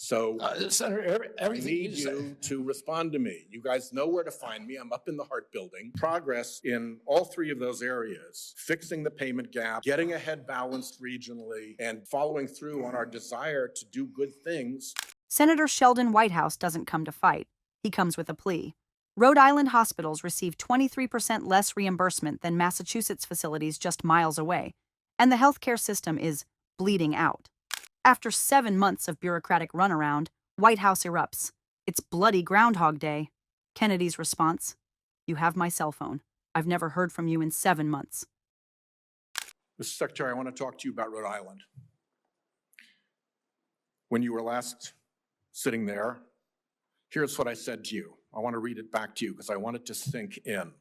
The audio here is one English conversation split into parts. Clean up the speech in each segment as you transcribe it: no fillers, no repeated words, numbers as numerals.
So Senator, I everything need you to respond to me. You guys know where to find me. I'm up in the Hart Building. Progress in all three of those areas, fixing the payment gap, getting ahead balanced regionally, and following through on our desire to do good things. Senator Sheldon Whitehouse doesn't come to fight. He comes with a plea. Rhode Island hospitals receive 23% less reimbursement than Massachusetts facilities just miles away, and the healthcare system is bleeding out. After 7 months of bureaucratic runaround, Whitehouse erupts. It's bloody Groundhog Day. Kennedy's response: "You have my cell phone. I've never heard from you in 7 months." Mr. Secretary, I want to talk to you about Rhode Island. When you were last sitting there, here's what I said to you. I want to read it back to you because I want it to sink in.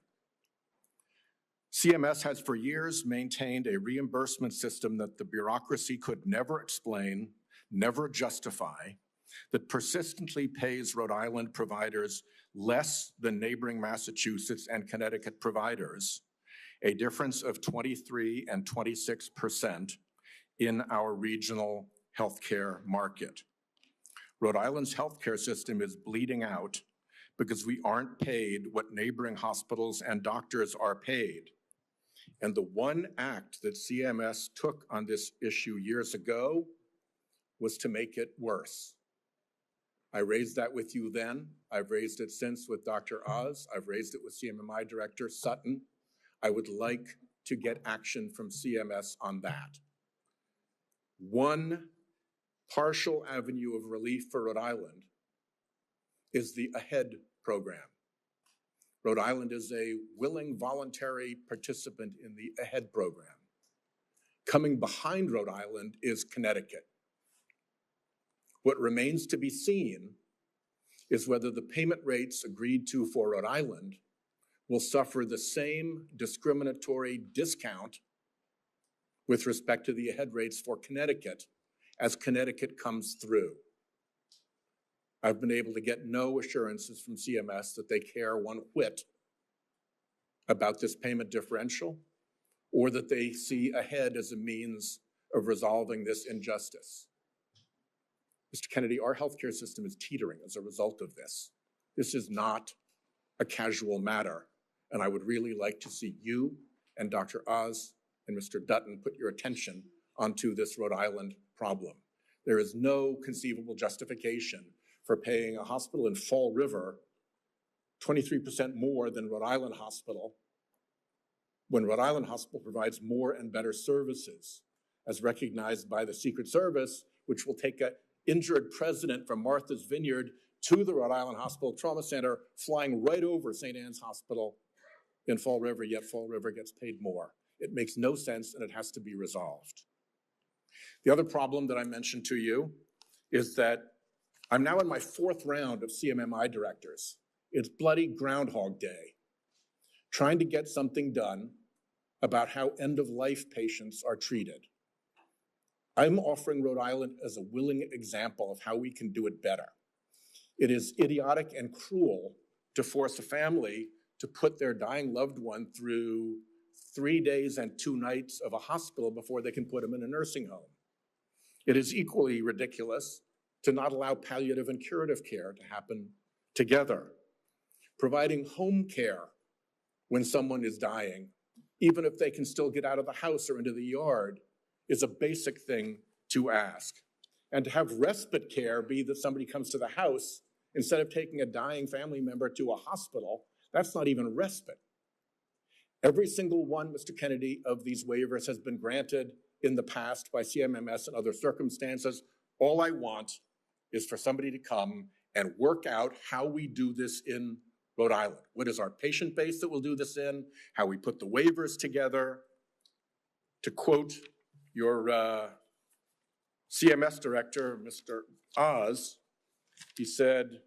CMS has for years maintained a reimbursement system that the bureaucracy could never explain, never justify, that persistently pays Rhode Island providers less than neighboring Massachusetts and Connecticut providers, a difference of 23 and 26% in our regional healthcare market. Rhode Island's healthcare system is bleeding out because we aren't paid what neighboring hospitals and doctors are paid. And the one act that CMS took on this issue years ago was to make it worse. I raised that with you then. I've raised it since with Dr. Oz. I've raised it with CMMI Director Sutton. I would like to get action from CMS on that. One partial avenue of relief for Rhode Island is the AHEAD program. Rhode Island is a willing voluntary participant in the AHEAD program. Coming behind Rhode Island is Connecticut. What remains to be seen is whether the payment rates agreed to for Rhode Island will suffer the same discriminatory discount with respect to the AHEAD rates for Connecticut as Connecticut comes through. I've been able to get no assurances from CMS that they care one whit about this payment differential or that they see AHEAD as a means of resolving this injustice. Mr. Kennedy, our healthcare system is teetering as a result of this. This is not a casual matter, and I would really like to see you and Dr. Oz and Mr. Dutton put your attention onto this Rhode Island problem. There is no conceivable justification for paying a hospital in Fall River 23% more than Rhode Island Hospital when Rhode Island Hospital provides more and better services, as recognized by the Secret Service, which will take an injured president from Martha's Vineyard to the Rhode Island Hospital Trauma Center, flying right over St. Anne's Hospital in Fall River, yet Fall River gets paid more. It makes no sense, and it has to be resolved. The other problem that I mentioned to you is that I'm now in my 4th round of CMMI directors. It's bloody Groundhog Day, trying to get something done about how end-of-life patients are treated. I'm offering Rhode Island as a willing example of how we can do it better. It is idiotic and cruel to force a family to put their dying loved one through 3 days and 2 nights of a hospital before they can put them in a nursing home. It is equally ridiculous to not allow palliative and curative care to happen together. Providing home care when someone is dying, even if they can still get out of the house or into the yard, is a basic thing to ask. And to have respite care be that somebody comes to the house instead of taking a dying family member to a hospital, that's not even respite. Every single one, Mr. Kennedy, of these waivers has been granted in the past by CMMS and other circumstances. All I want is for somebody to come and work out how we do this in Rhode Island. What is our patient base that we'll do this in? How we put the waivers together? To quote your CMS director, Mr. Oz, he said,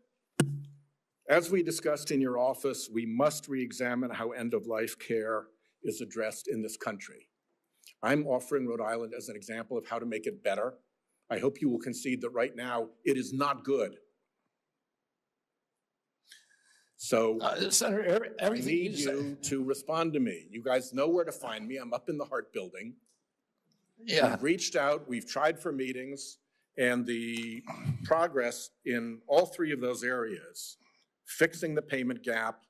"As we discussed in your office, we must re-examine how end-of-life care is addressed in this country. I'm offering Rhode Island as an example of how to make it better. I hope you will concede that right now it is not good." So Senator, I need you to respond to me. You guys know where to find me. I'm up in the Hart Building. Yeah. We've reached out, we've tried for meetings, And the progress in all three of those areas, fixing the payment gap,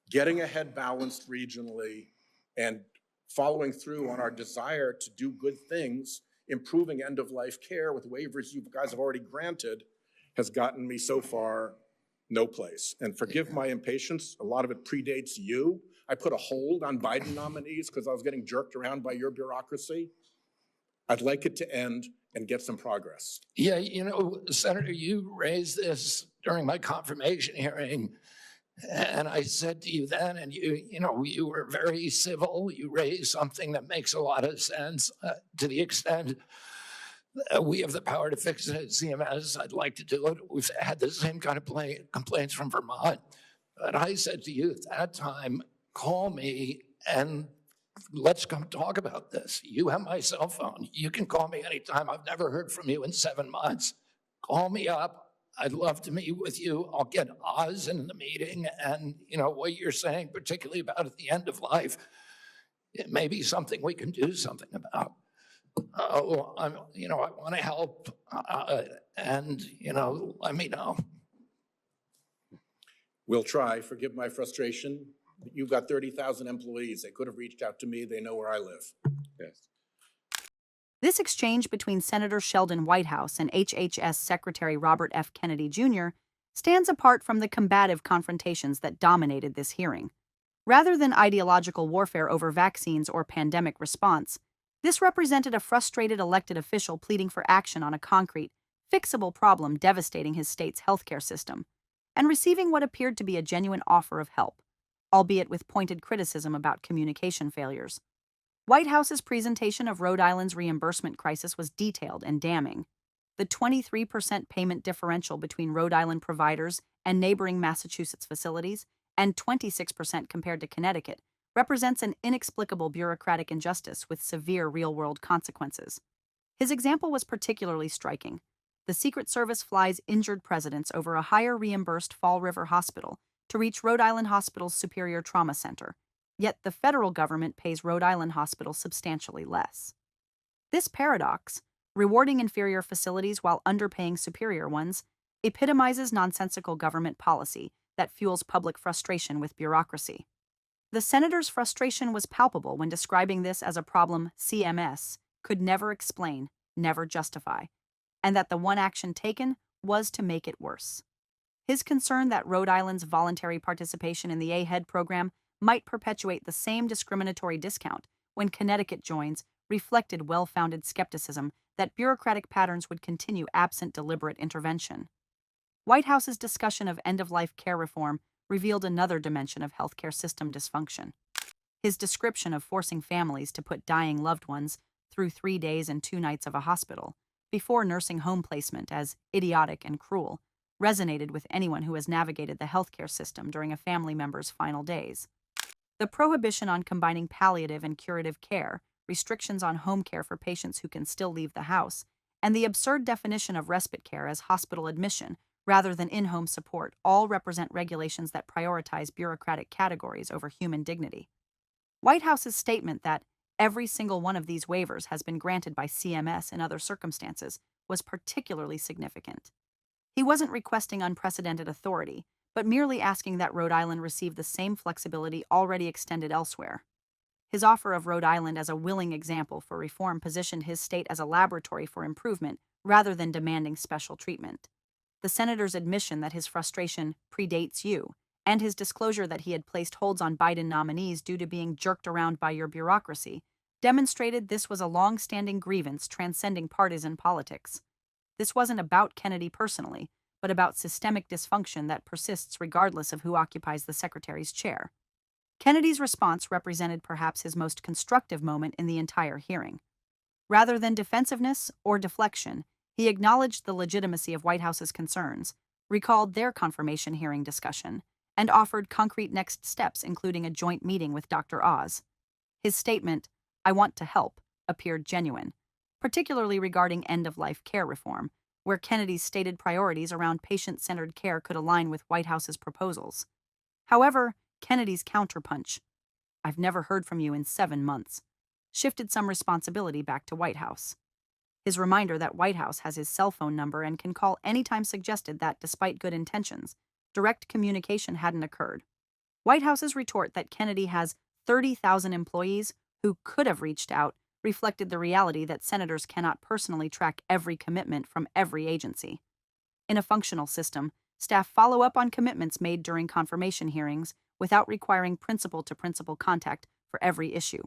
getting ahead balanced regionally, and following through on our desire to do good things, improving end-of-life care with waivers you guys have already granted, has gotten me so far no place. And forgive my impatience, a lot of it predates you. I put a hold on Biden nominees because I was getting jerked around by your bureaucracy. I'd like it to end and get some progress. Yeah, Senator, you raised this during my confirmation hearing, and I said to you then, and you were very civil. You raised something that makes a lot of sense to the extent that we have the power to fix it at CMS. I'd like to do it. We've had the same kind of complaints from Vermont. But I said to you at that time, call me and let's come talk about this. You have my cell phone. You can call me anytime. I've never heard from you in 7 months. Call me up. I'd love to meet with you. I'll get Oz in the meeting. And, what you're saying, particularly about at the end of life, it may be something we can do something about. I want to help. And, let me know. We'll try. Forgive my frustration. You've got 30,000 employees. They could have reached out to me. They know where I live. Yes. This exchange between Senator Sheldon Whitehouse and HHS Secretary Robert F. Kennedy Jr. stands apart from the combative confrontations that dominated this hearing. Rather than ideological warfare over vaccines or pandemic response, this represented a frustrated elected official pleading for action on a concrete, fixable problem devastating his state's healthcare system, and receiving what appeared to be a genuine offer of help, albeit with pointed criticism about communication failures. Whitehouse's presentation of Rhode Island's reimbursement crisis was detailed and damning. The 23% payment differential between Rhode Island providers and neighboring Massachusetts facilities, and 26% compared to Connecticut, represents an inexplicable bureaucratic injustice with severe real-world consequences. His example was particularly striking. The Secret Service flies injured presidents over a higher reimbursed Fall River Hospital to reach Rhode Island Hospital's Superior Trauma Center, yet the federal government pays Rhode Island Hospital substantially less. This paradox, rewarding inferior facilities while underpaying superior ones, epitomizes nonsensical government policy that fuels public frustration with bureaucracy. The senator's frustration was palpable when describing this as a problem CMS could never explain, never justify, and that the one action taken was to make it worse. His concern that Rhode Island's voluntary participation in the AHEAD program might perpetuate the same discriminatory discount when Connecticut joins reflected well-founded skepticism that bureaucratic patterns would continue absent deliberate intervention. Whitehouse's discussion of end-of-life care reform revealed another dimension of healthcare system dysfunction. His description of forcing families to put dying loved ones through 3 days and 2 nights of a hospital before nursing home placement as idiotic and cruel resonated with anyone who has navigated the healthcare system during a family member's final days. The prohibition on combining palliative and curative care, restrictions on home care for patients who can still leave the house, and the absurd definition of respite care as hospital admission rather than in-home support all represent regulations that prioritize bureaucratic categories over human dignity. Whitehouse's statement that every single one of these waivers has been granted by CMS in other circumstances was particularly significant. He wasn't requesting unprecedented authority, but merely asking that Rhode Island receive the same flexibility already extended elsewhere. His offer of Rhode Island as a willing example for reform positioned his state as a laboratory for improvement rather than demanding special treatment. The senator's admission that his frustration predates you, and his disclosure that he had placed holds on Biden nominees due to being jerked around by your bureaucracy, demonstrated this was a long-standing grievance transcending partisan politics. This wasn't about Kennedy personally, but about systemic dysfunction that persists regardless of who occupies the secretary's chair. Kennedy's response represented perhaps his most constructive moment in the entire hearing. Rather than defensiveness or deflection, he acknowledged the legitimacy of Whitehouse's concerns, recalled their confirmation hearing discussion, and offered concrete next steps, including a joint meeting with Dr. Oz. His statement, "I want to help," appeared genuine, particularly regarding end-of-life care reform, where Kennedy's stated priorities around patient-centered care could align with Whitehouse's proposals. However, Kennedy's counterpunch, "I've never heard from you in 7 months," shifted some responsibility back to Whitehouse. His reminder that Whitehouse has his cell phone number and can call anytime suggested that, despite good intentions, direct communication hadn't occurred. Whitehouse's retort that Kennedy has 30,000 employees who could have reached out reflected the reality that senators cannot personally track every commitment from every agency. In a functional system, staff follow up on commitments made during confirmation hearings without requiring principal-to-principal contact for every issue.